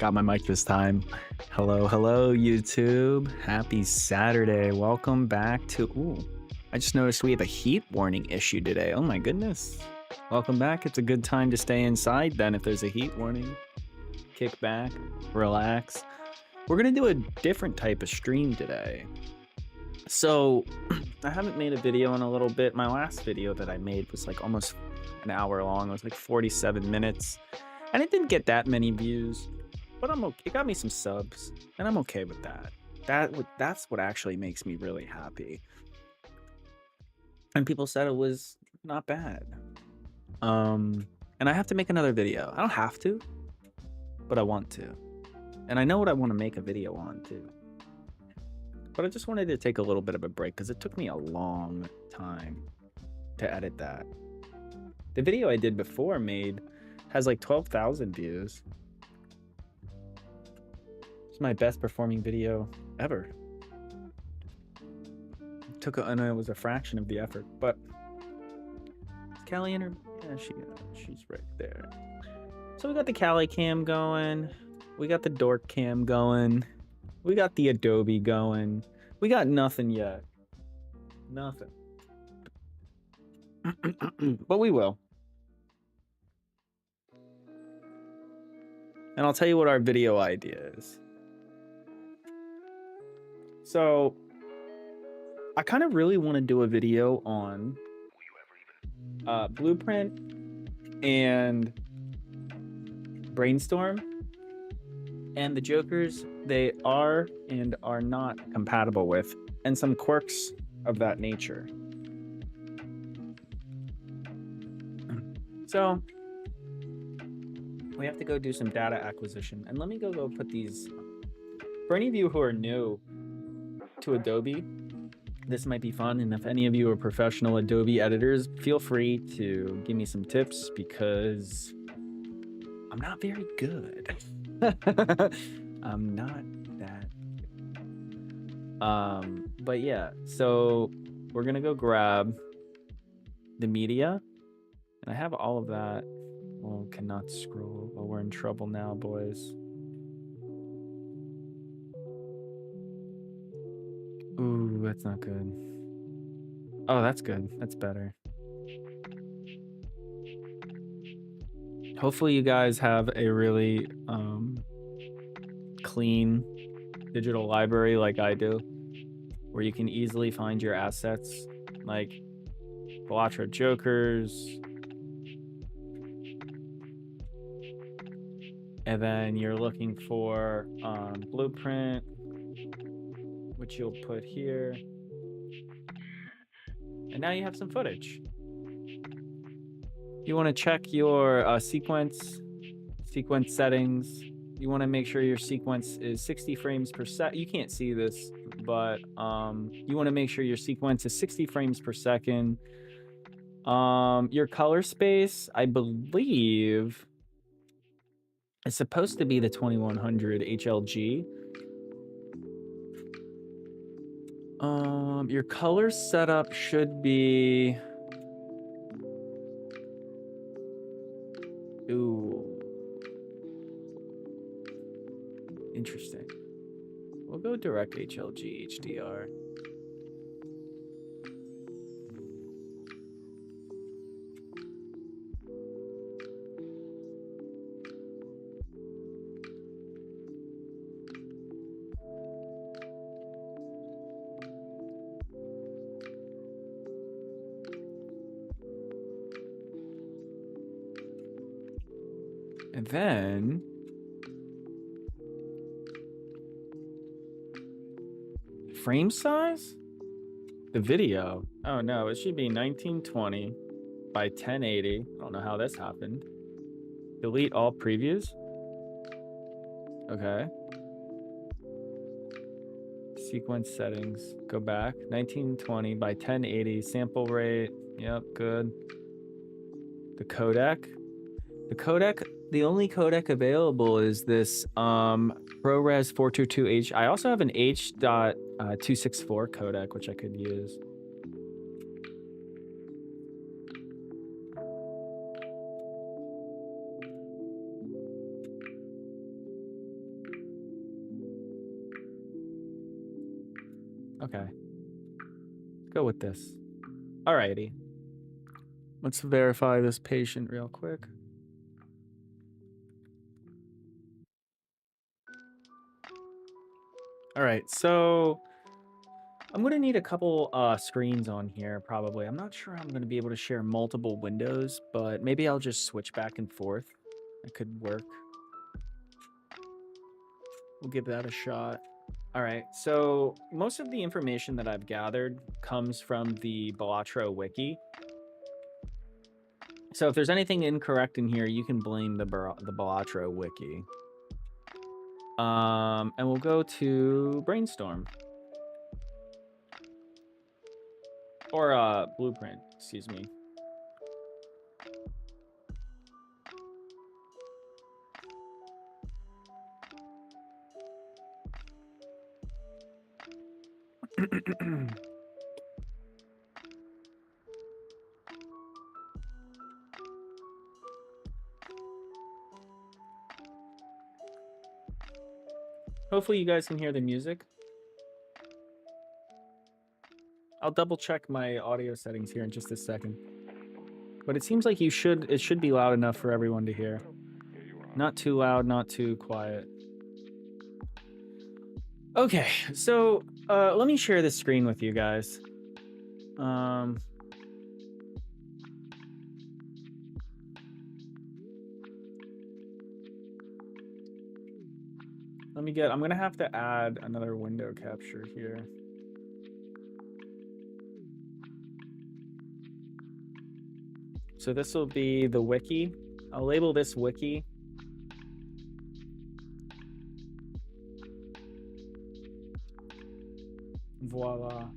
Got my mic this time. Hello, YouTube. Happy Saturday. Welcome back to... Ooh, I just noticed we have a heat warning issue today. Oh my goodness. Welcome back. It's a good time to stay inside then if there's a heat warning. Kick back, relax. We're going to do a different type of stream today. So, I haven't made a video in a little bit. My last video that I made was like almost an hour long. It was like 47 minutes. And it didn't get that many views. But I'm okay. It got me some subs, and I'm okay with that. That's what actually makes me really happy. And people said it was not bad. And I have to make another video. I don't have to, but I want to. And I know what I want to make a video on too. But I just wanted to take a little bit of a break because it took me a long time to edit that. The video I did before has like 12,000 views. It's my best performing video ever. I know it was a fraction of the effort, but Callie in her, yeah, she's right there. So we got the Callie cam going, we got the dork cam going, we got the Adobe going. We got nothing yet. Nothing. But we will. And I'll tell you what our video idea is. So, I kind of really want to do a video on Blueprint and Brainstorm. And the jokers they are and are not compatible with, and some quirks of that nature. So, we have to go do some data acquisition. And let me go put these... For any of you who are new to Adobe, this might be fun. And if any of you are professional Adobe editors, feel free to give me some tips because I'm not very good. I'm not that good. But yeah, so we're gonna go grab the media. And I have all of that. Oh, cannot scroll. Oh, we're in trouble now, boys. Ooh, that's not good. Oh, that's good. That's better. Hopefully you guys have a really clean digital library like I do, where you can easily find your assets, like Balatro jokers. And then you're looking for Blueprint, which you'll put here. And now you have some footage. You want to check your sequence settings. You want to make sure your sequence is 60 frames per second. You can't see this, but you want to make sure your sequence is 60 frames per second. Your color space, I believe, is supposed to be the 2100 HLG. Your color setup should be... Ooh. Interesting. We'll go direct HLG HDR. And then frame size? The video. Oh no, it should be 1920 by 1080. I don't know how this happened. Delete all previews. Okay. Sequence settings. Go back. 1920 by 1080. Sample rate. Yep, good. The codec. The only codec available is this ProRes 422H. I also have an H.264 codec, which I could use. Okay. Let's go with this. Alrighty. Let's verify this patient real quick. All right, so I'm going to need a couple screens on here, probably. I'm not sure I'm going to be able to share multiple windows, but maybe I'll just switch back and forth. That could work. We'll give that a shot. All right, so most of the information that I've gathered comes from the Balatro wiki. So if there's anything incorrect in here, you can blame the Balatro wiki. And we'll go to Brainstorm. Or Blueprint, excuse me. Hopefully you guys can hear the music. I'll double check my audio settings here in just a second. But it seems like it should be loud enough for everyone to hear. Not too loud, not too quiet. Okay, so let me share this screen with you guys. I'm gonna have to add another window capture here. So this will be the wiki. I'll label this wiki. Voila.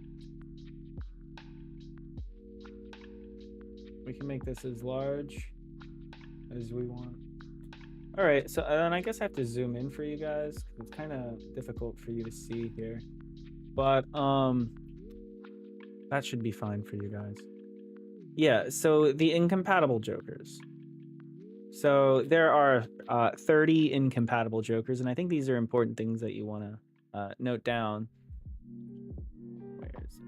We can make this as large as we want. All right, so then I guess I have to zoom in for you guys. It's kind of difficult for you to see here, but that should be fine for you guys. Yeah, so the incompatible jokers. So there are 30 incompatible jokers, and I think these are important things that you want to note down. Where is it?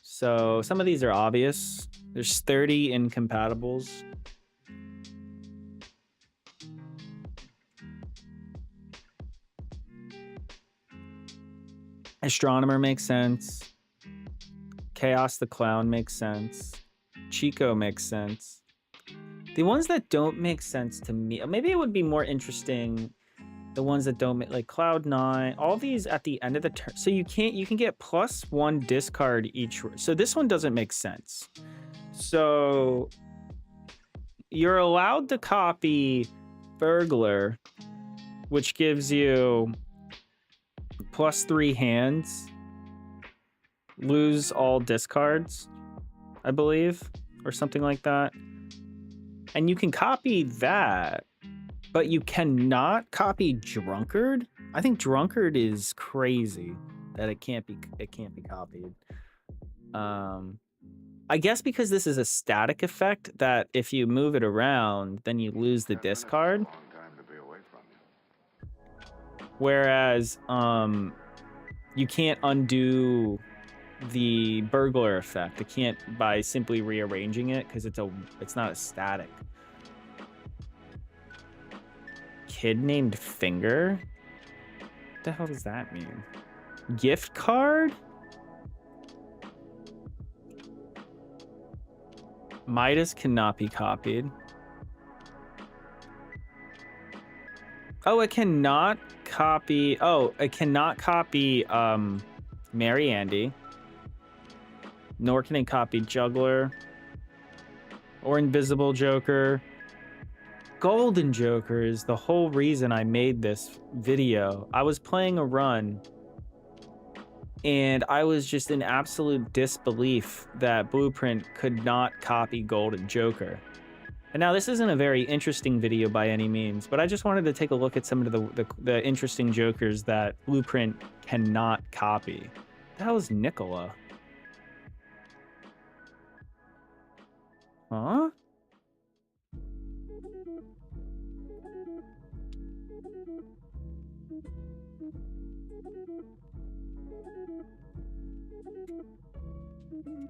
So some of these are obvious. There's 30 incompatibles. Astronomer makes sense. Chaos the Clown makes sense. Chico makes sense. The ones that don't make sense to me, maybe it would be more interesting The ones that don't make, like Cloud9, all these at the end of the turn. So you can get +1 discard each. So this one doesn't make sense. So you're allowed to copy Burglar, which gives you +3 hands, lose all discards, I believe, or something like that. And you can copy that, but you cannot copy Drunkard. I think Drunkard is crazy that it can't be copied. I guess because this is a static effect that if you move it around, then you lose the discard. Whereas you can't undo the burglar effect. It can't by simply rearranging it because it's not a static. Kid named Finger? What the hell does that mean? Gift card? Midas cannot be copied. Oh, it cannot copy. Oh, it cannot copy Mary Andy. Nor can it copy Juggler or Invisible Joker. Golden Joker is the whole reason I made this video. I was playing a run and I was just in absolute disbelief that Blueprint could not copy Golden Joker. And now this isn't a very interesting video by any means, but I just wanted to take a look at some of the interesting Jokers that Blueprint cannot copy. That was Nicola. Huh?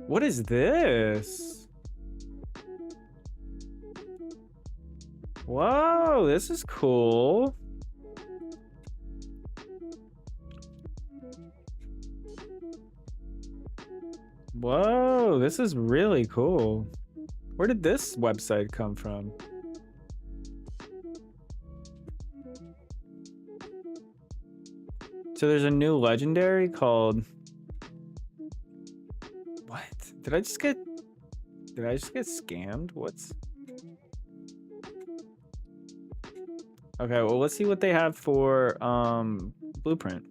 What is this? Whoa, this is cool. Whoa, this is really cool. Where did this website come from? So there's a new legendary called... What? Did I just get scammed? What's... Okay, well, let's see what they have for Blueprint.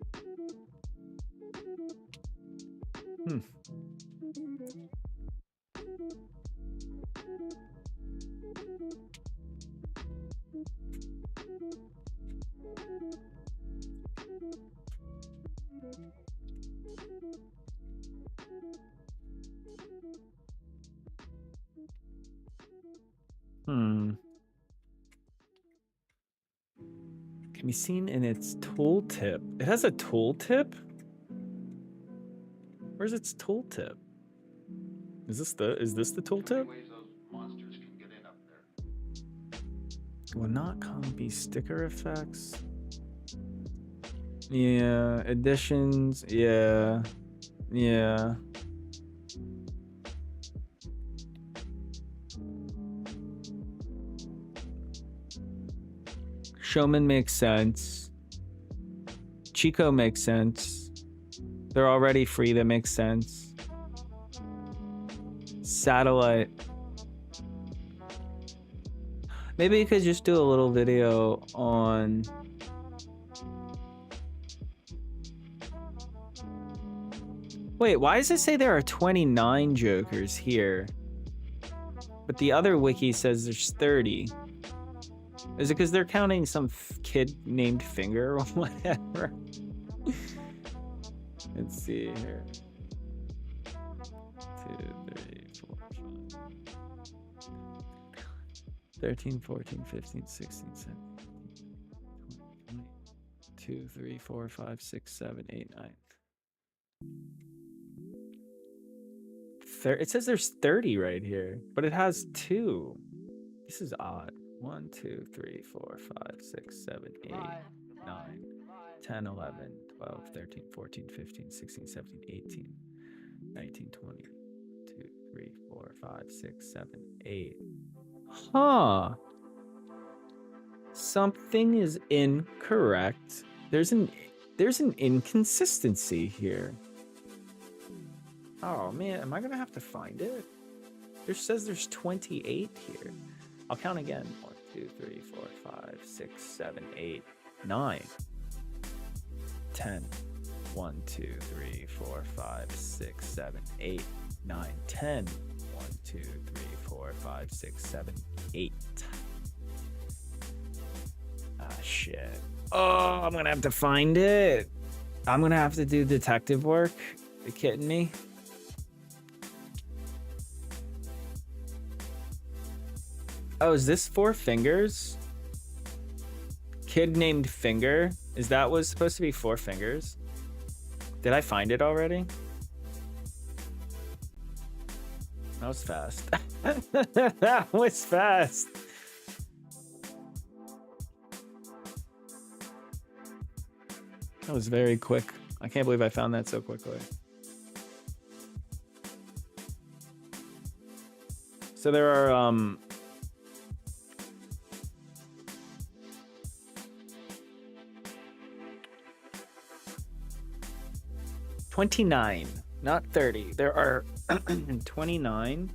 Can be seen in its tooltip. It has a tooltip? Where's its tooltip? Is this the tooltip? Will not copy sticker effects. Yeah, additions. Yeah. Showman makes sense. Chico makes sense. They're already free. That makes sense. Satellite. Maybe you could just do a little video on... Wait, why does it say there are 29 Jokers here? But the other wiki says there's 30. Is it because they're counting some kid named Finger or whatever? Let's see here. 2, 3, 4, 5. 13, 14, 15, 16, 17, 20, 2, 3, 4, 5, 6, 7, 8, 9. It says there's 30 right here, but it has 2. This is odd. 1, 2, 3, 4, 5, 6, 7, 8, 9, 10, 11, 12, 13, 14, 15, 16, 17, 18, 19, 20, 2, 3, 4, 5, 6, 7, 8. Huh. Something is incorrect. There's an inconsistency here. Oh man, am I gonna have to find it? There says there's 28 here. I'll count again. 1, 2, 3, 4, 5, 6, 7, 8, 9, 10. 1, 2, 3, 4, 5, 6, 7, 8, 9, 10. 1, 2, 3, 4, 5, 6, 7, 8. Ah, shit. Oh, I'm gonna have to find it. I'm gonna have to do detective work. Are you kidding me? Oh, is this 4 fingers? Kid named Finger? Is that what's supposed to be 4 fingers? Did I find it already? That was fast. That was fast. That was very quick. I can't believe I found that so quickly. So there are 29, not 30. There are 29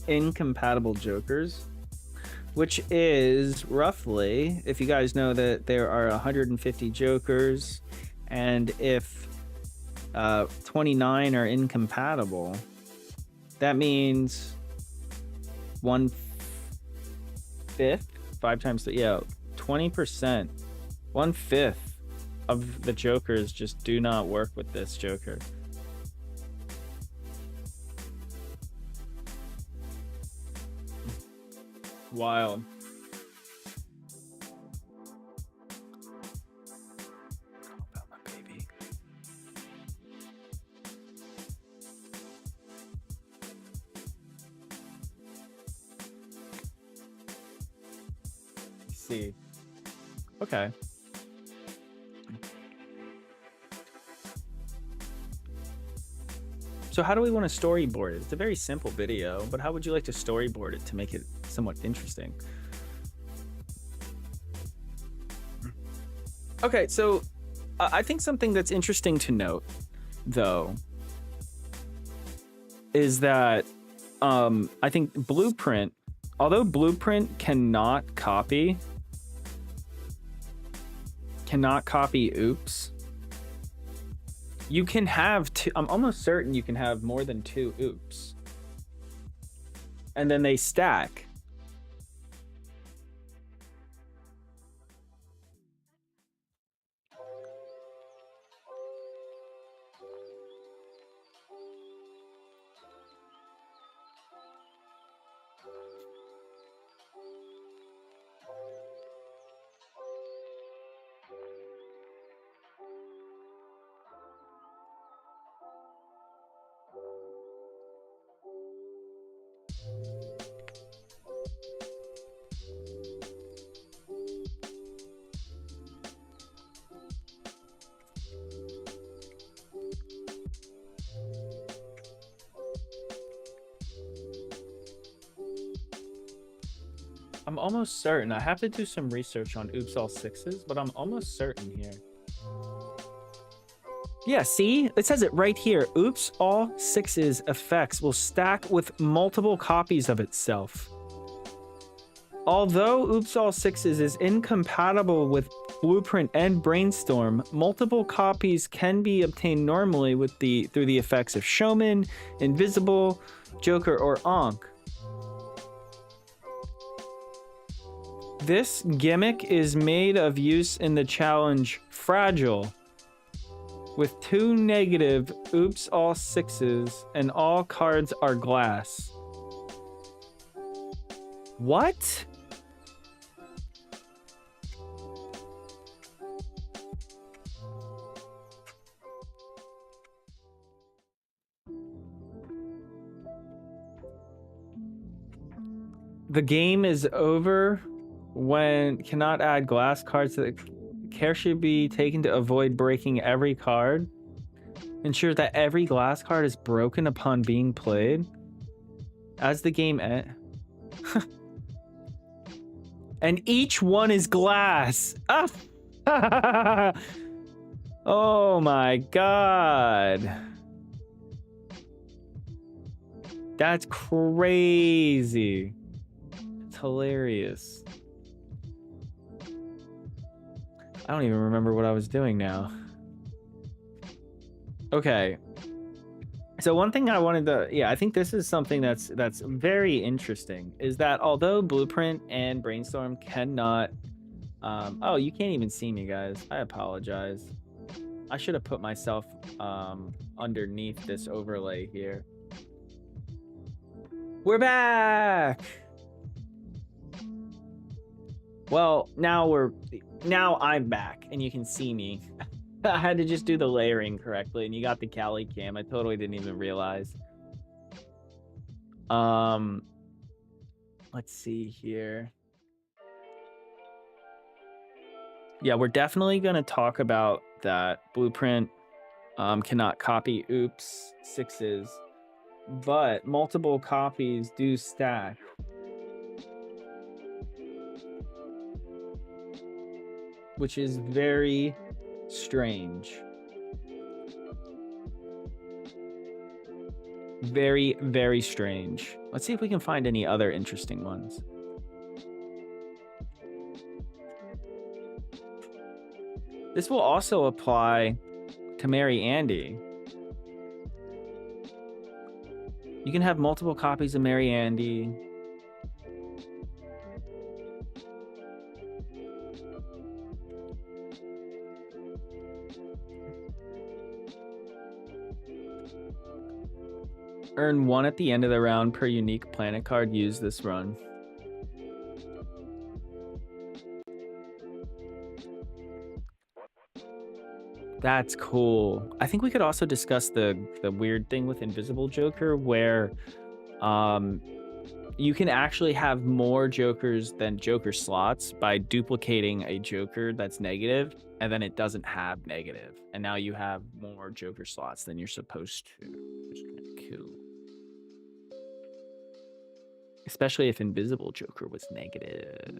incompatible jokers, which is roughly, if you guys know that there are 150 jokers, and if 29 are incompatible, that means 1/5, 5 times 3, yeah, 20%, 1/5 of the jokers just do not work with this joker. Wild. How about my baby? Let's see. Okay. So how do we want to storyboard it? It's a very simple video, but how would you like to storyboard it to make it somewhat interesting? Okay, so I think something that's interesting to note, though, is that I think Blueprint, although Blueprint cannot copy oops, you can have two. I'm almost certain you can have more than 2 oops, and then they stack. I'm almost certain. I have to do some research on oops all sixes, but I'm almost certain here. Yeah, see? It says it right here. Oops all sixes effects will stack with multiple copies of itself. Although oops all sixes is incompatible with Blueprint and Brainstorm, multiple copies can be obtained normally with through the effects of Showman, Invisible, Joker, or Ankh. This gimmick is made of use in the challenge Fragile, with 2 negative oops all sixes and all cards are glass. What? The game is over when cannot add glass cards. That care should be taken to avoid breaking every card. Ensure that every glass card is broken upon being played. As the game ends. And each one is glass. Ah! Oh my god. That's crazy. It's hilarious. I don't even remember what I was doing now. Okay. So one thing I wanted to, yeah, I think this is something that's very interesting, is that although Blueprint and Brainstorm cannot, oh, you can't even see me, guys. I apologize. I should have put myself underneath this overlay here. We're back. Well, now I'm back and you can see me. I had to just do the layering correctly, and you got the Cali cam. I totally didn't even realize. Let's see here. Yeah, we're definitely gonna talk about that. Blueprint cannot copy oops 6s, but multiple copies do stack. Which is very strange. Very, very strange. Let's see if we can find any other interesting ones. This will also apply to Mary Andy. You can have multiple copies of Mary Andy. Earn 1 at the end of the round per unique planet card used this run. That's cool. I think we could also discuss the weird thing with Invisible Joker, where you can actually have more Jokers than Joker slots by duplicating a Joker that's negative, and then it doesn't have negative. And now you have more Joker slots than you're supposed to. Which is kind of cool. Especially if Invisible Joker was negative.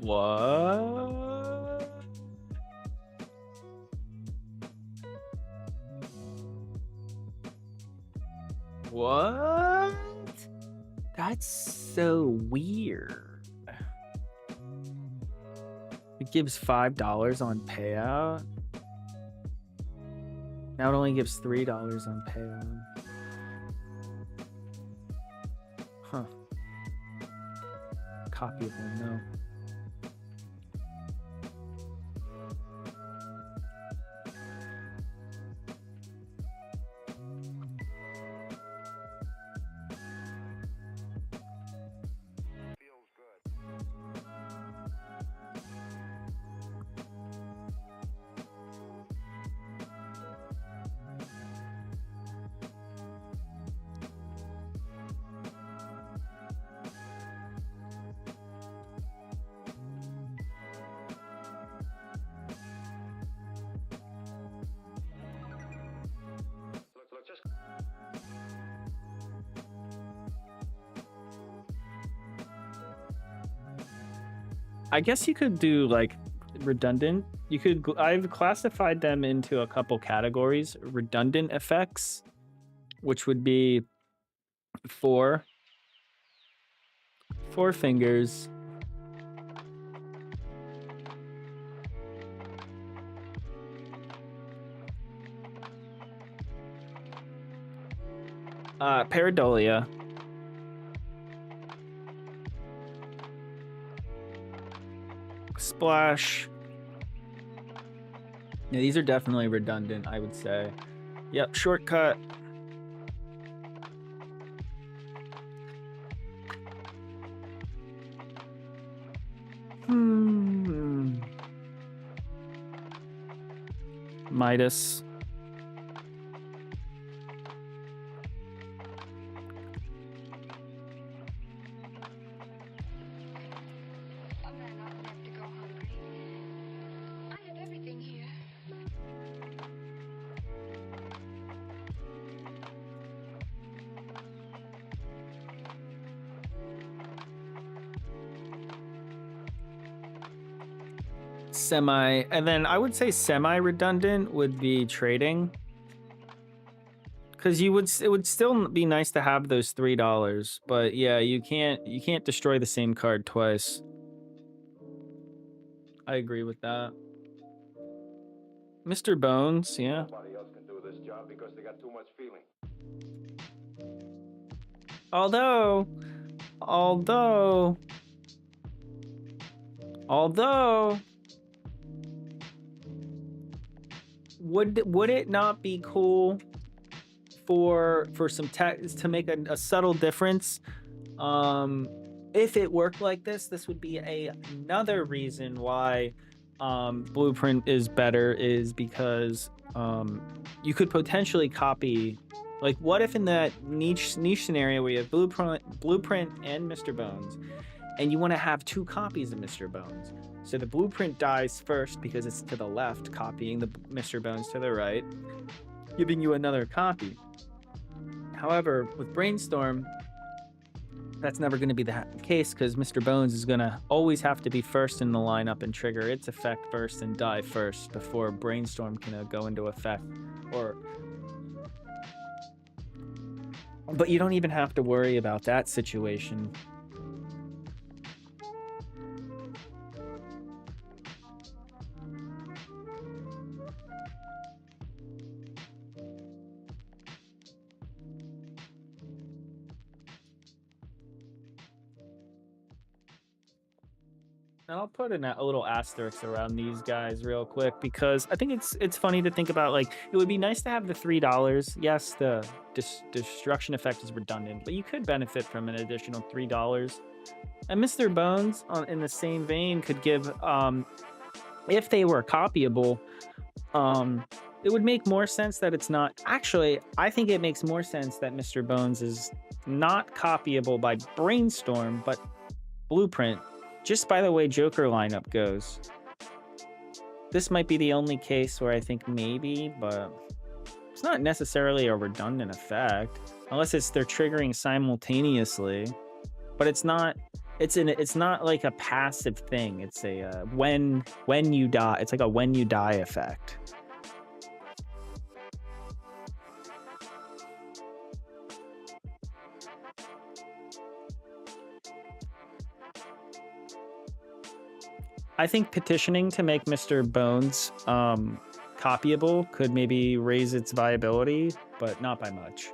What? What? That's so weird. It gives $5 on payout. Now it only gives $3 on payout. Huh. Copyable, no. I guess you could do like redundant. You could, I've classified them into a couple categories. Redundant effects, which would be four fingers. Pareidolia. Splash. Yeah, these are definitely redundant, I would say. Yep, shortcut. Midas. Semi, and then I would say semi-redundant would be trading, because it would still be nice to have those $3, but yeah, you can't destroy the same card twice. I agree with that. Mr. Bones, yeah. Nobody else can do this job because they got too much feeling. Although would it not be cool for some text to make a subtle difference? If it worked like this would be another reason why Blueprint is better, is because you could potentially copy. Like, what if in that niche scenario where you have Blueprint and Mr. Bones, and you want to have two copies of Mr. Bones? So the Blueprint dies first because it's to the left, copying the Mr. Bones to the right, giving you another copy. However, with Brainstorm, that's never going to be the case, because Mr. Bones is going to always have to be first in the lineup and trigger its effect first and die first before Brainstorm can go into effect. But you don't even have to worry about that situation. I'll put a little asterisk around these guys real quick, because I think it's funny to think about. Like, it would be nice to have the $3. Yes, the destruction effect is redundant, but you could benefit from an additional $3. And Mr. Bones, in the same vein, could give, if they were copyable, it would make more sense that it's not. Actually, I think it makes more sense that Mr. Bones is not copyable by Brainstorm, but Blueprint, just by the way Joker lineup goes. This might be the only case where I think maybe, but it's not necessarily a redundant effect, unless they're triggering simultaneously. But it's not like a passive thing. It's a when you die. It's like a when you die effect. I think petitioning to make Mr. Bones copyable could maybe raise its viability, but not by much.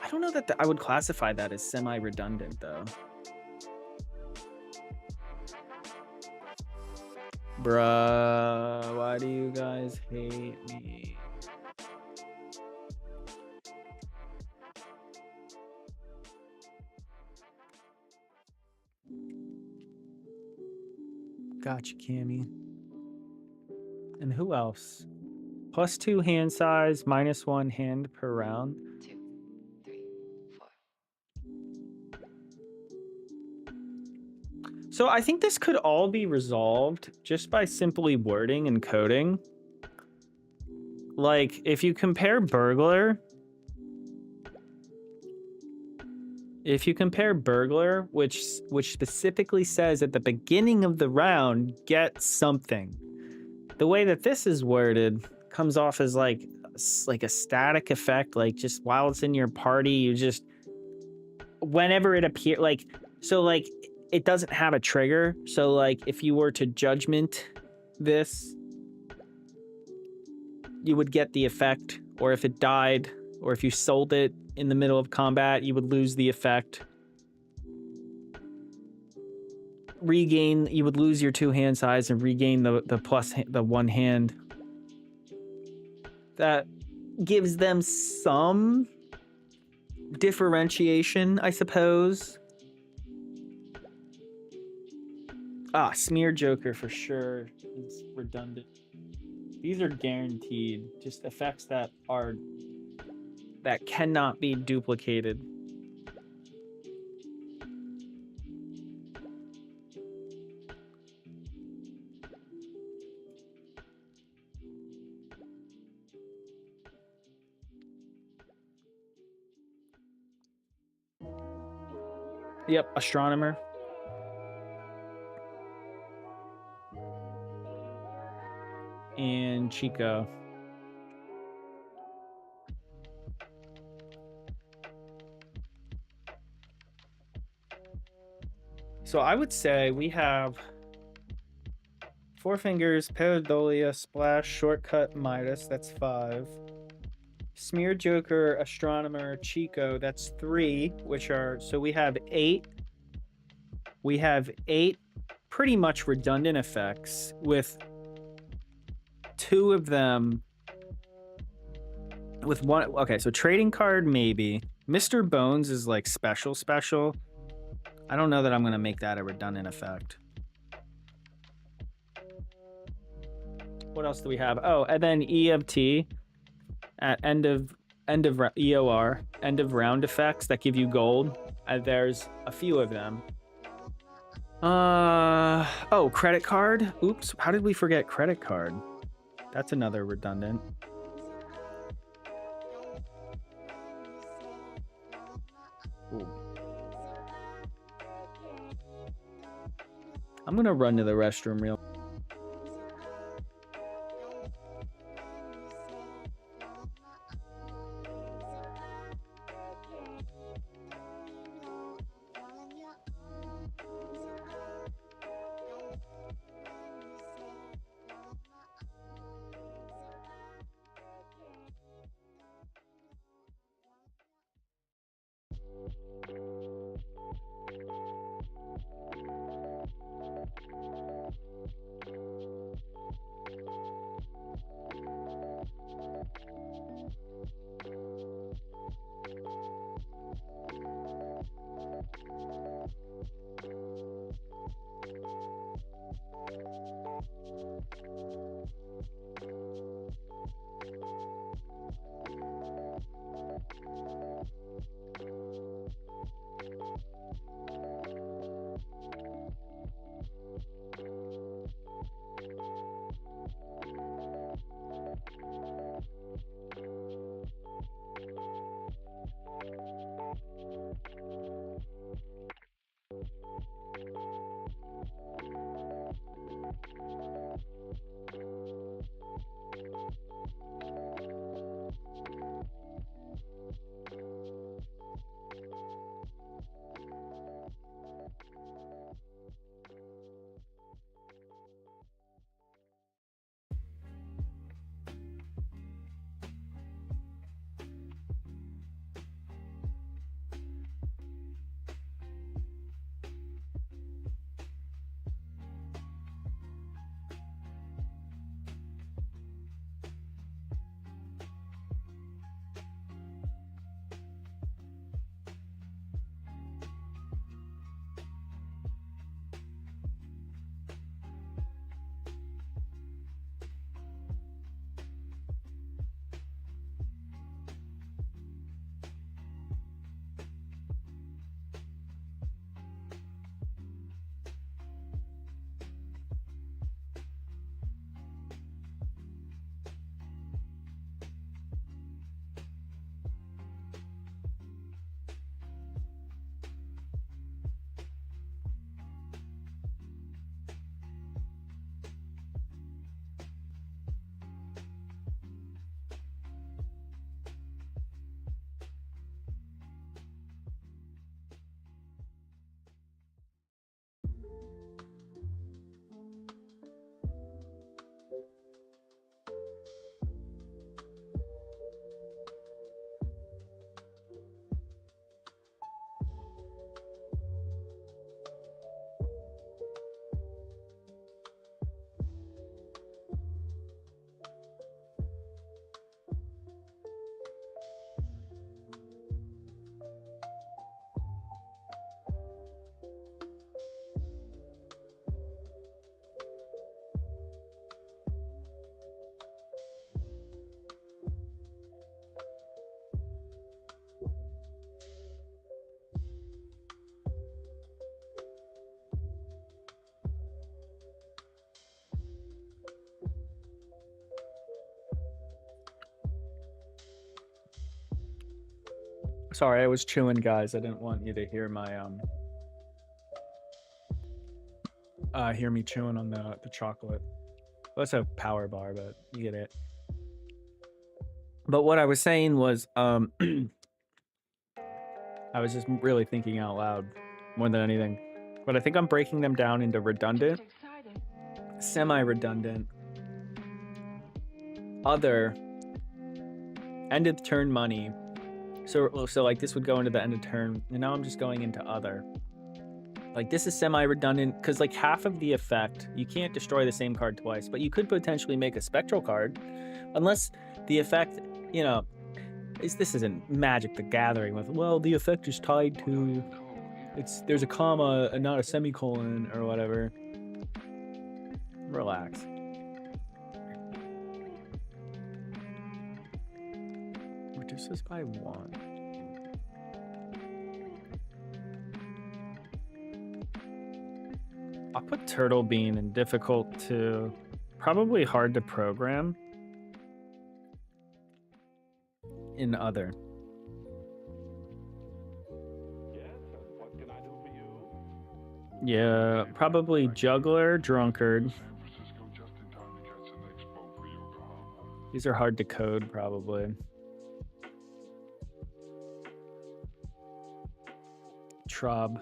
I don't know that I would classify that as semi-redundant, though. Bruh, why do you guys hate me? Gotcha, Cammy. And who else? +2 hand size, -1 hand per round. 2, 3, 4. So I think this could all be resolved just by simply wording and coding. Like, if you compare burglar, which specifically says at the beginning of the round, get something. The way that this is worded comes off as like a static effect, like just while it's in your party, you just whenever it appears, like, so like it doesn't have a trigger. So like if you were to judgment this, you would get the effect, or if it died, or if you sold it in the middle of combat, you would lose the effect. You would lose your 2 hand size and regain the 1 hand. That gives them some differentiation, I suppose. Smear Joker for sure. It's redundant. These are guaranteed, just effects that cannot be duplicated. Yep, Astronomer. And Chico. So I would say we have Four Fingers, Pareidolia, Splash, Shortcut, Midas. That's 5. Smear Joker, Astronomer, Chico. That's 3, which are, so we have 8. We have 8 pretty much redundant effects, with 2 of them with 1. Okay, so trading card, maybe. Mr. Bones is like special. I don't know that I'm going to make that a redundant effect. What else do we have? Oh, and then EMT at end of EOR, end of round effects that give you gold. There's a few of them. Oh, credit card. Oops, how did we forget credit card? That's another redundant. Ooh. I'm gonna run to the restroom real. Sorry, I was chewing, guys. I didn't want you to hear my hear me chewing on the chocolate. Well, it's a power bar, but you get it. But what I was saying was I was just really thinking out loud more than anything. But I think I'm breaking them down into redundant, semi-redundant, other, end of turn money. So like this would go into the end of turn, and now I'm just going into other. Like this is semi-redundant because like half of the effect, you can't destroy the same card twice, but you could potentially make a spectral card, unless the effect, you know, this isn't Magic the Gathering with, well, the effect is tied to, there's a comma and not a semicolon or whatever. Relax. Reduce this by 1. I'll put Turtle Bean in difficult to probably hard to program in other. Yeah, probably Juggler, Drunkard. These are hard to code, probably. Trub.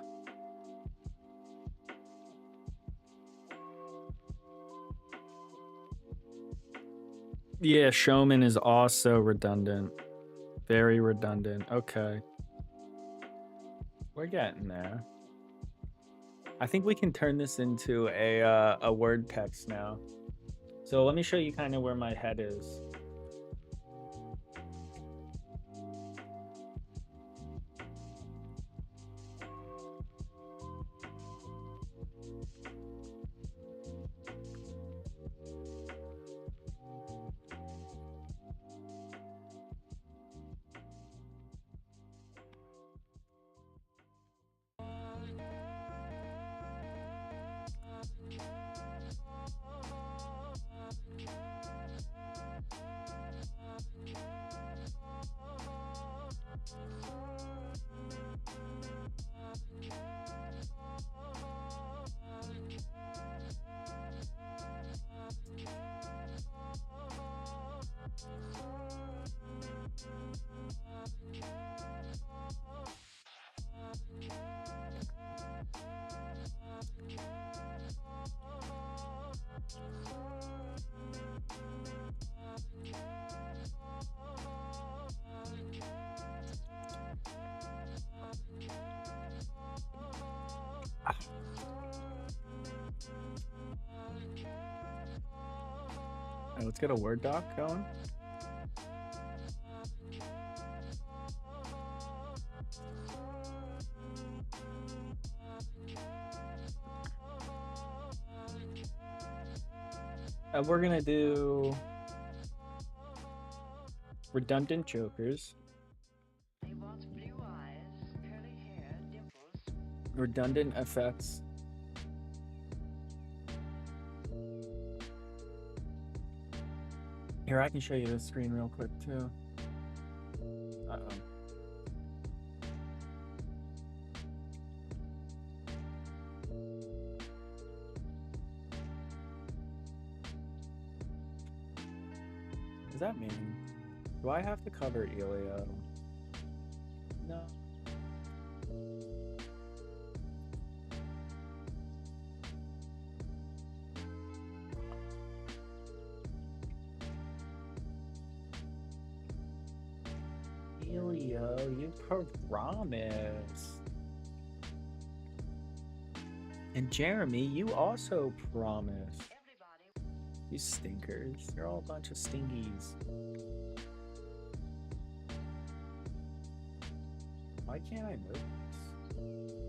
Yeah, Showman is also redundant. Very redundant. Okay. We're getting there. I think we can turn this into a word text now. So let me show you kind of where my head is. Right, let's get a Word doc going. We're gonna do redundant jokers, redundant effects, here I can show you this screen real quick too. What does that mean? Do I have to cover Elio? No. Elio, you promise. And Jeremy, you also promise. You stinkers. You're all a bunch of stingies. Why can't I move this?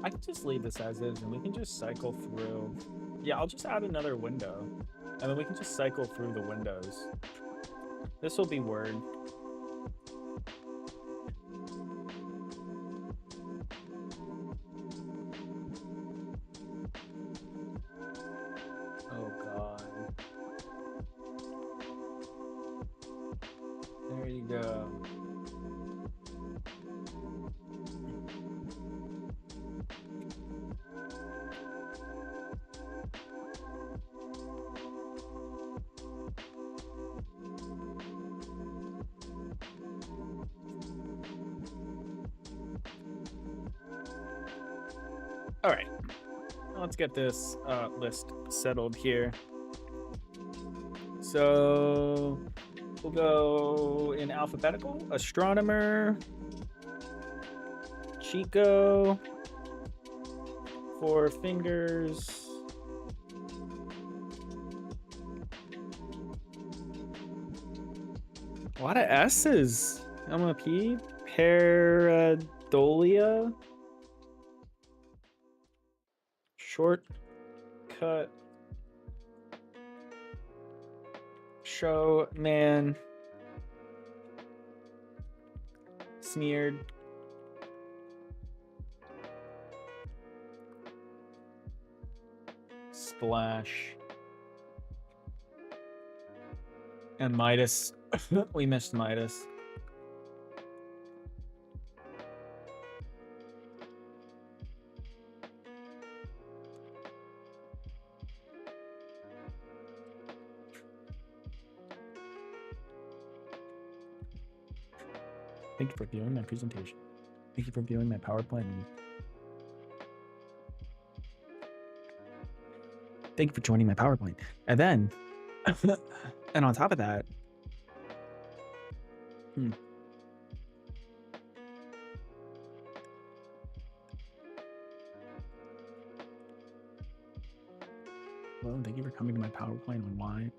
I can just leave this as is and we can just cycle through. Yeah, I'll just add another window. And then we can just cycle through the windows. This will be Word. All right, let's get this list settled here. So we'll go in alphabetical. Astronomer, Chico, Four Fingers, a lot of S's. MLP, Paradolia, Shortcut, Showman, Smeared, Splash, and Midas. We missed Midas. Thank you for viewing my presentation. Thank you for viewing my PowerPoint. Thank you for joining my PowerPoint. And then, and on top of that, well, thank you for coming to my PowerPoint on why.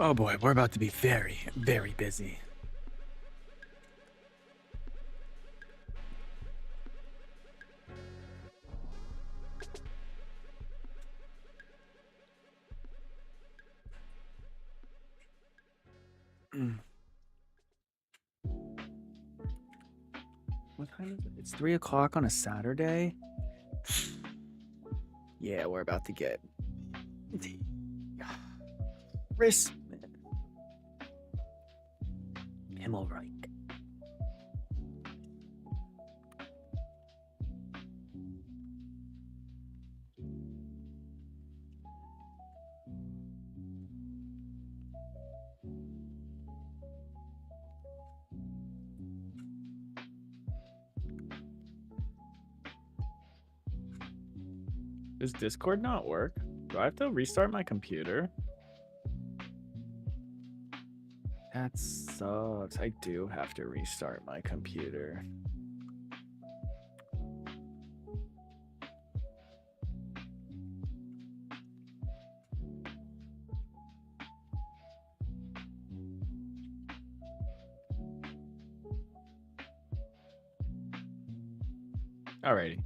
Oh boy, we're about to be very, very busy. What time is it? It's 3 o'clock on a Saturday. Yeah, we're about to get Chris Himmelreich. Does Discord not work? Do I have to restart my computer? That sucks. I do have to restart my computer. Alrighty.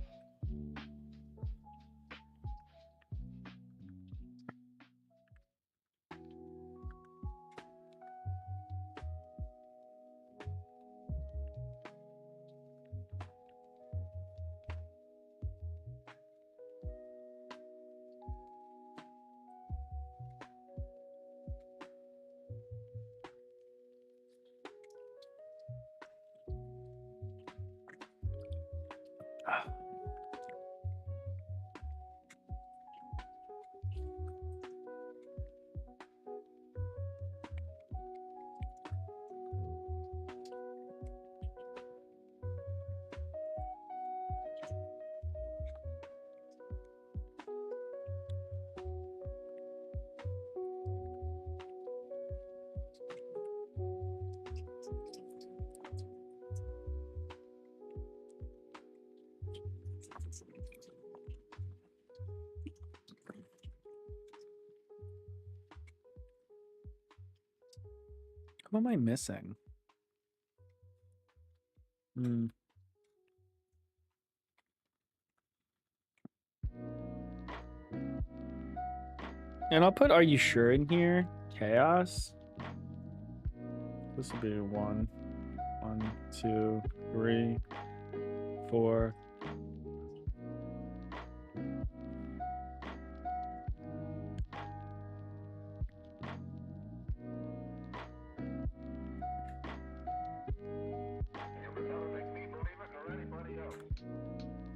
What am I missing? And I'll put "Are you sure" in here. Chaos. This will be 1, 2, 3, 4.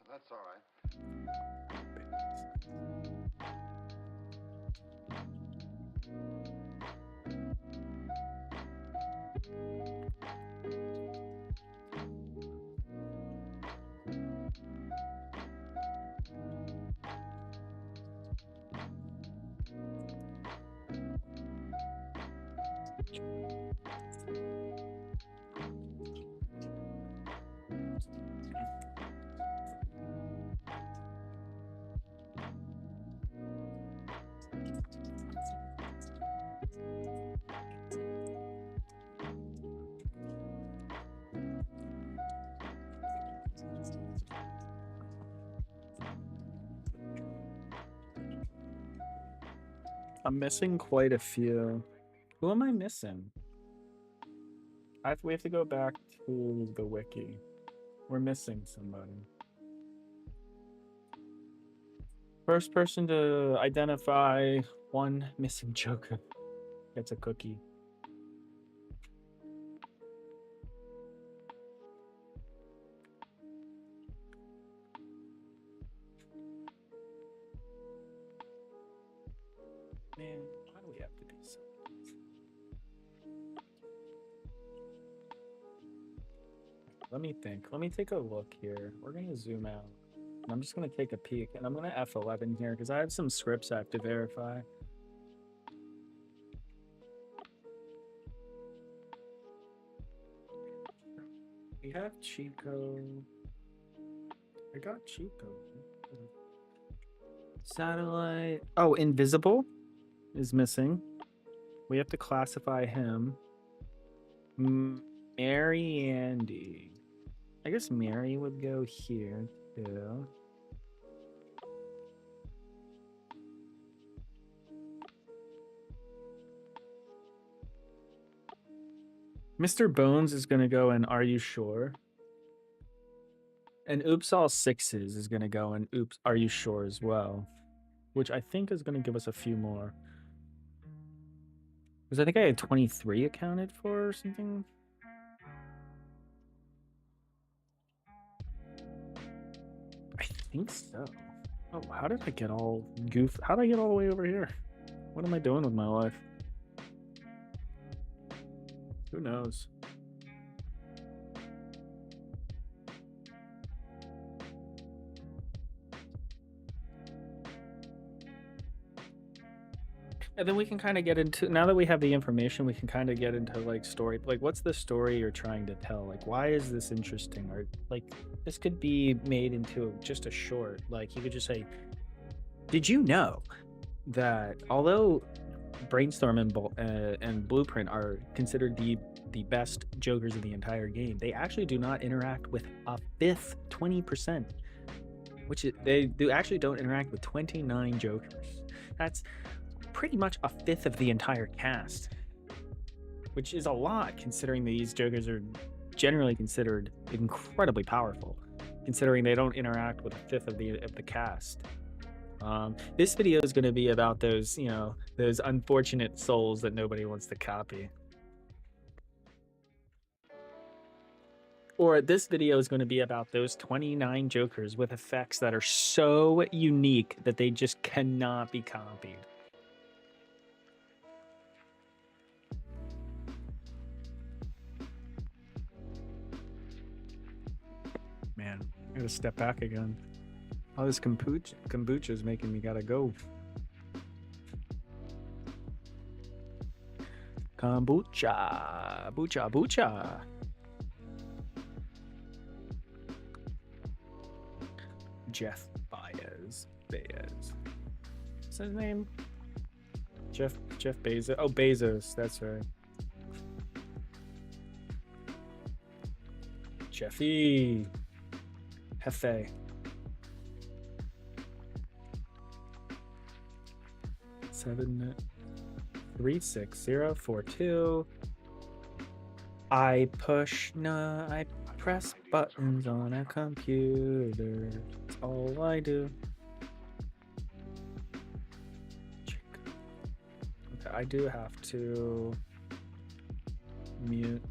That's all right. I'm missing quite a few. Who am I missing? We have to go back to the wiki. We're missing somebody. First person to identify one missing Joker gets a cookie. Man, why do we have to be so? Let me think. Let me take a look here. We're gonna zoom out. And I'm just gonna take a peek, and I'm gonna F11 here because I have some scripts I have to verify. We have Chico. I got Chico. Satellite. Oh, Invisible is missing. We have to classify him. Mary Andy. I guess Mary would go here too. Mr. Bones is gonna go in "Are You Sure?" And Oops All Sixes is gonna go in "Oops, Are You Sure" as well, which I think is gonna give us a few more. Because I think I had 23 accounted for or something. I think so. Oh, how did I get all goofed? How did I get all the way over here? What am I doing with my life? Who knows? And then we can kind of get into, now that we have the information, we can kind of get into like story, like what's the story you're trying to tell? Like, why is this interesting? Or like, this could be made into just a short. Like, you could just say, did you know that although Brainstorm and Blueprint are considered the best Jokers in the entire game, they actually do not interact with a fifth 20%, which is, they do actually don't interact with 29 Jokers. That's pretty much a fifth of the entire cast, which is a lot considering these Jokers are generally considered incredibly powerful, considering they don't interact with a fifth of the cast. This video is going to be about those, you know, those unfortunate souls that nobody wants to copy. Or this video is going to be about those 29 Jokers with effects that are so unique that they just cannot be copied. Man, I gotta step back again. All this kombucha is making me gotta go. Kombucha, bucha, bucha. Jeff Baez. What's his name? Jeff Bezos. Oh, Bezos. That's right. Jeffy. Hefe. 736-042. I press buttons on a computer. That's all I do. Okay, I do have to mute.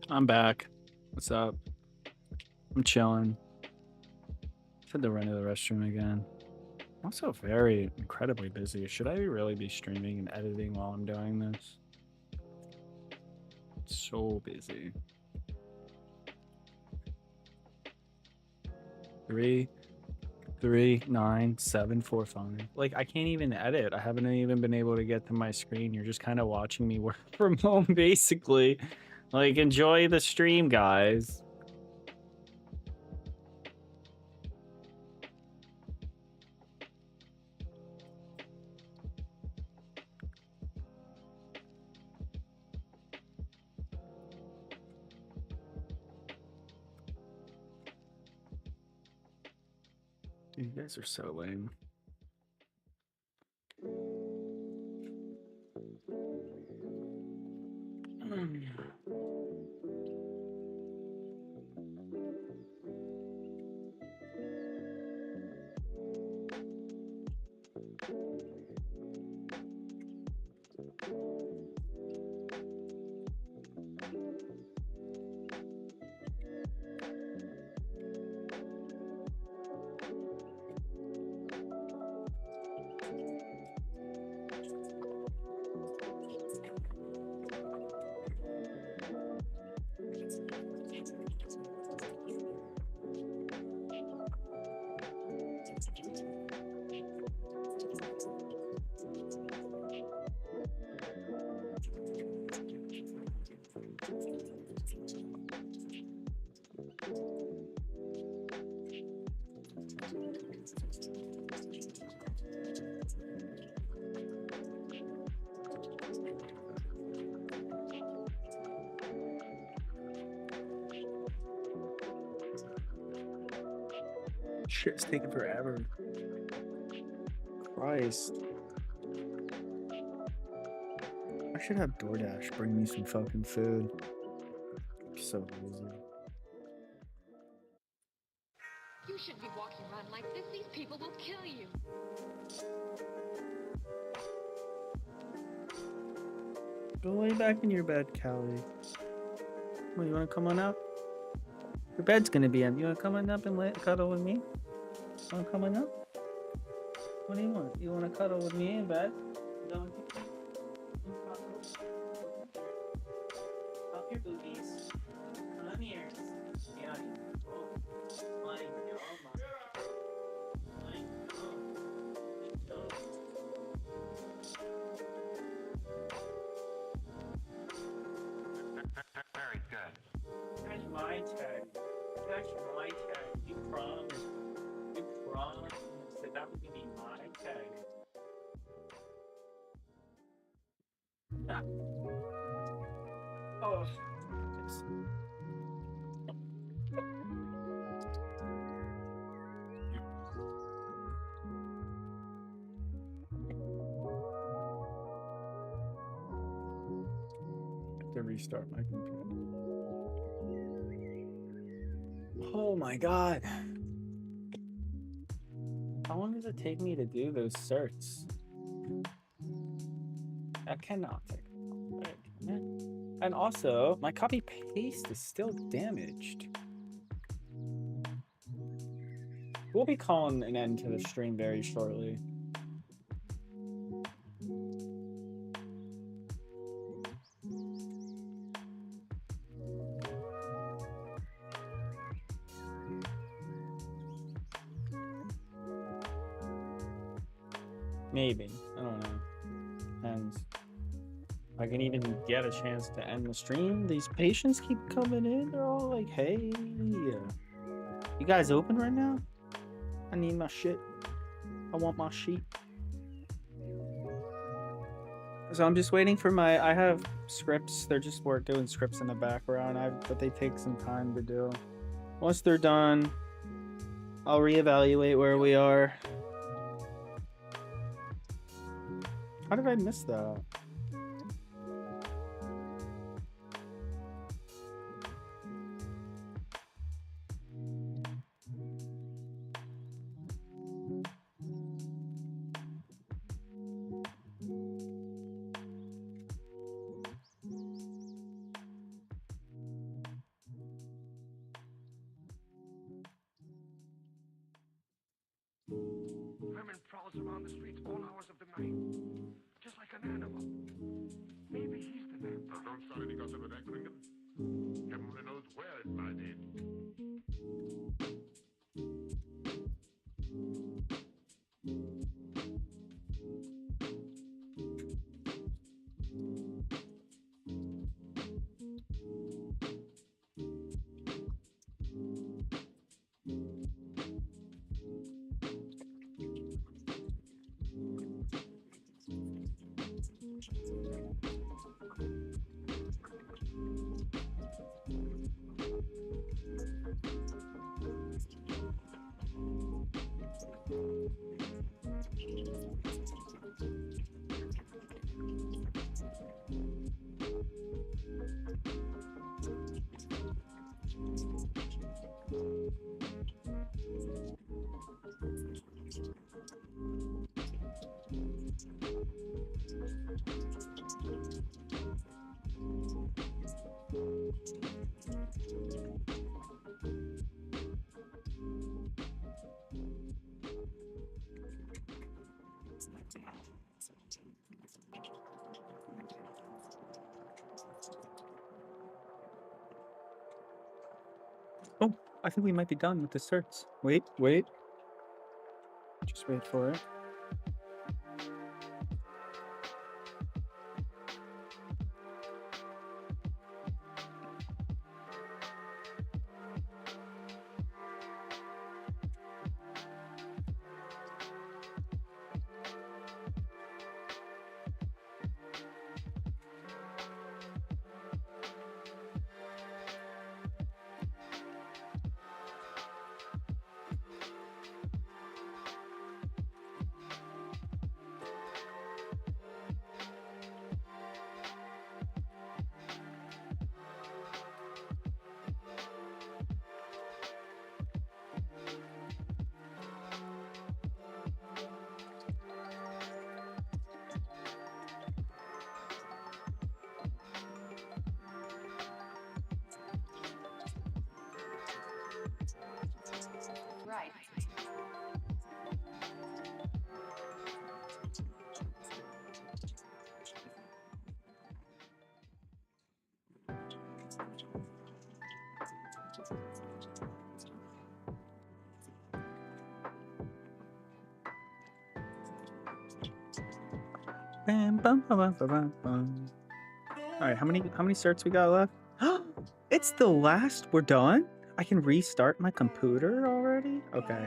I'm back. What's up? I'm chilling. Had to run to the restroom again. I'm also very incredibly busy. Should I really be streaming and editing while I'm doing this? So busy. 3, 3, 9, 7, 4, 5. Like, I can't even edit. I haven't even been able to get to my screen. You're just kind of watching me work from home, basically. Like, enjoy the stream, guys. Dude, you guys are so lame. Shit's taking forever. Christ. I should have DoorDash bring me some fucking food. I'm so lazy. You shouldn't be walking around like this. These people will kill you. Go lay back in your bed, Callie. Well, you wanna come on up? Your bed's gonna be empty. You wanna come on up and cuddle with me? Wanna come on up? What do you want? You wanna cuddle with me in bed? No. Up your boobies. Come here. Yeah. Oh my god. Very good. That's my tag. That's my tag. You promised. You promised that that was gonna be my tag. Ah. Oh. To restart my computer. Oh my god. How long does it take me to do those certs? That cannot take long. And also, my copy paste is still damaged. We'll be calling an end to the stream very shortly. Maybe. I don't know. And I can even get a chance to end the stream. These patients keep coming in. They're all like, hey. You guys open right now? I need my shit. I want my sheet. So I'm just waiting for I have scripts. They're just doing scripts in the background. But they take some time to do. Once they're done, I'll reevaluate where we are. How did I miss that? Oh, I think we might be done with the certs. Wait, wait. Just wait for it. Right. Bam, bum, bum, bum, bum, bum, bum. All right, how many certs we got left? It's the last. We're done. I can restart my computer already. Okay.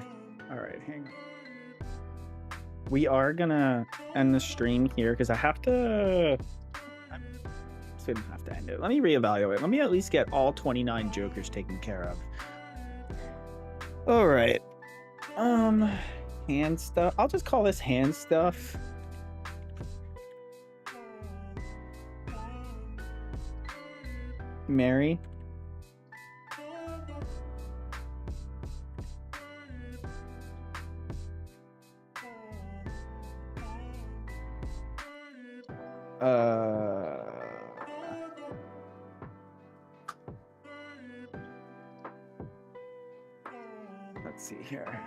All right, hang on. We are gonna end the stream here because I have to. We don't have to end it. Let me reevaluate. Let me at least get all 29 jokers taken care of. All right. Hand stuff. I'll just call this hand stuff. Mary. Let's see here.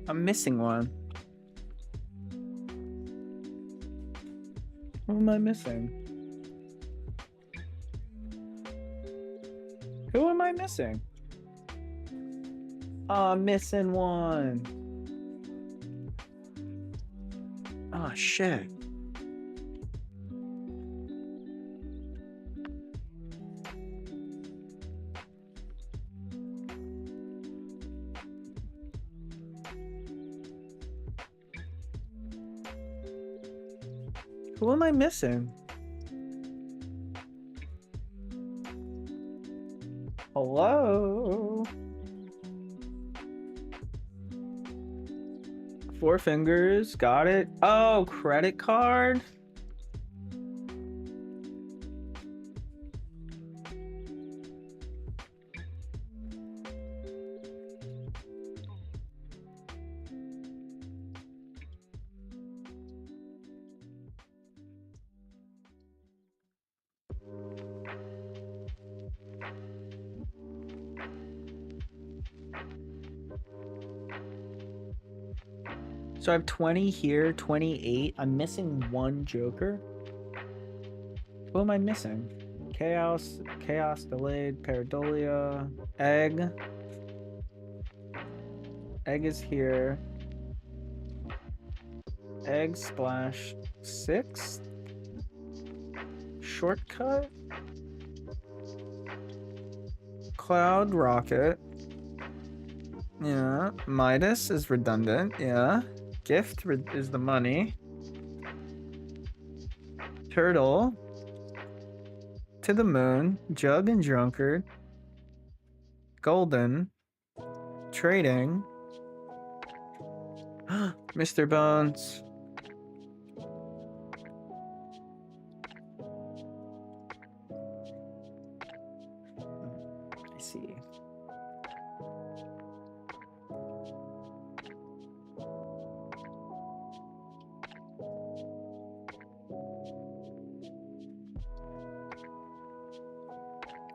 I'm missing one. Who am I missing? Who am I missing? Oh, I'm missing one. Oh, shit. Who am I missing? Hello? Four fingers, got it. Oh, credit card? So I have 20 here, 28. I'm missing one joker. Who am I missing? Chaos delayed, Paradolia, egg. Egg is here. Egg splash 6. Shortcut. Cloud rocket. Yeah. Midas is redundant. Yeah. Gift is the money. Turtle. To the moon. Jug and drunkard. Golden. Trading. Mr. Bones. I see.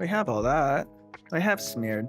We have all that. I have smeared.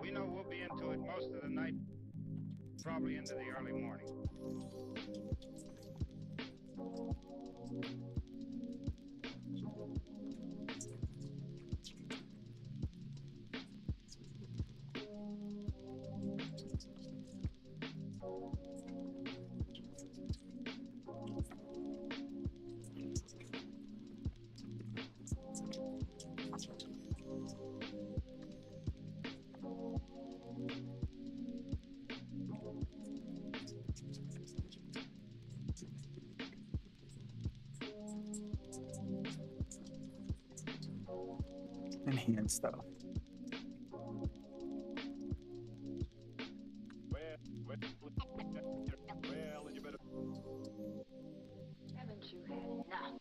We know we'll be into it most of the night, probably into the early morning. And hand stuff. Well, you better. Haven't you had enough?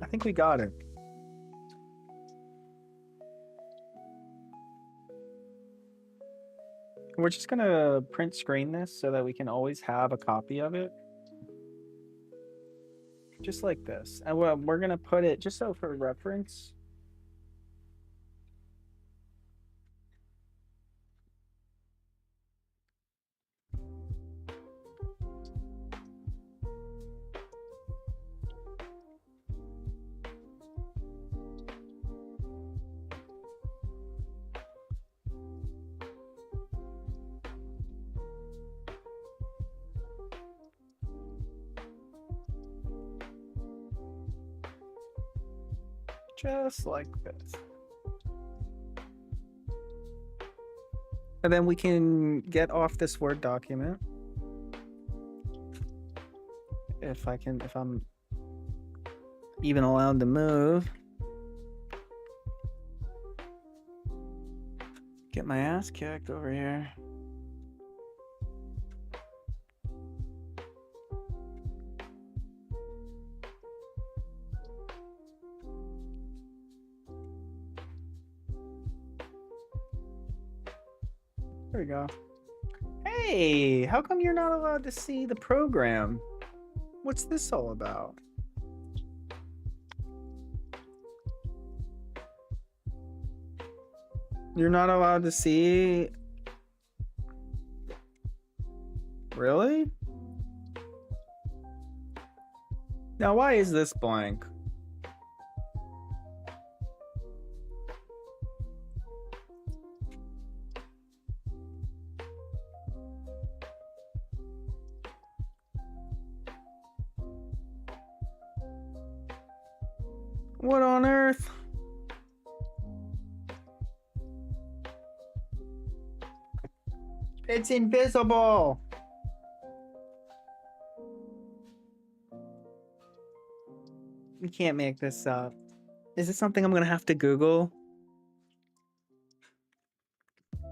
I think we got it. We're just gonna print screen this so that we can always have a copy of it. Just like this. And we're gonna put it, just so for reference. Just like this. And then we can get off this Word document. If I'm even allowed to move. Get my ass kicked over here. There we go. Hey, how come you're not allowed to see the program? What's this all about? You're not allowed to see. Really? Now, why is this blank? What on earth? It's invisible. We can't make this up. Is this something I'm gonna have to Google?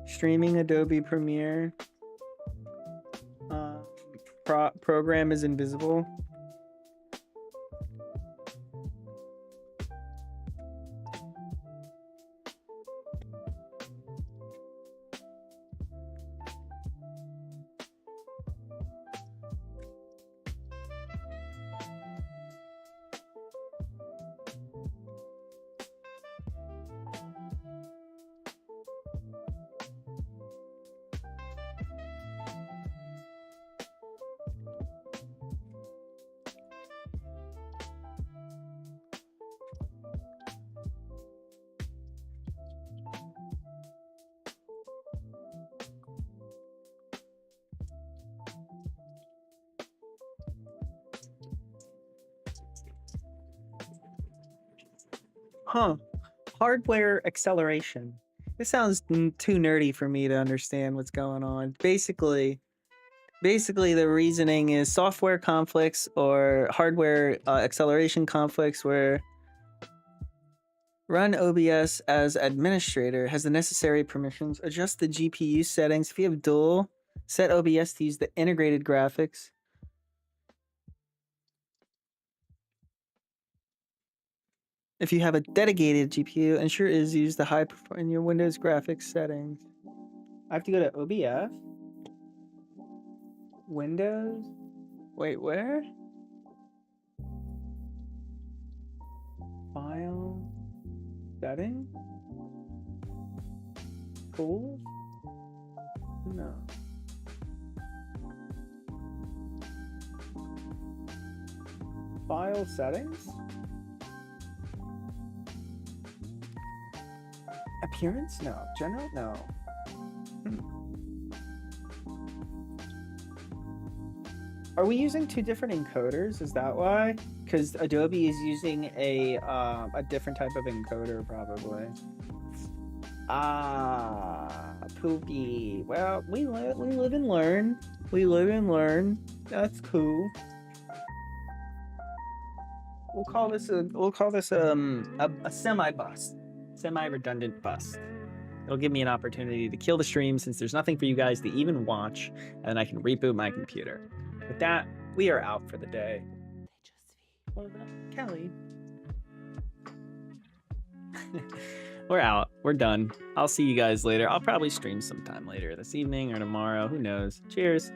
Streaming Adobe Premiere. Program is invisible. Huh. Hardware acceleration. This sounds too nerdy for me to understand what's going on. Basically the reasoning is software conflicts or hardware acceleration conflicts where run OBS as administrator, has the necessary permissions, adjust the GPU settings. If you have dual, set OBS to use the integrated graphics. If you have a dedicated GPU, ensure it is used the high in your Windows graphics settings. I have to go to OBS. Windows? Wait, where? File. Setting? Tools? No. File settings? Appearance? No. General? No. Are we using two different encoders? Is that why? Because Adobe is using a different type of encoder, probably. Poopy. Well, we live and learn. We live and learn. That's cool. We'll call this a semi-bust, semi-redundant bust. It'll give me an opportunity to kill the stream since there's nothing for you guys to even watch, and I can reboot my computer. With that, we are out for the day. Kelly. We're out. We're done. I'll see you guys later. I'll probably stream sometime later this evening or tomorrow. Who knows? Cheers.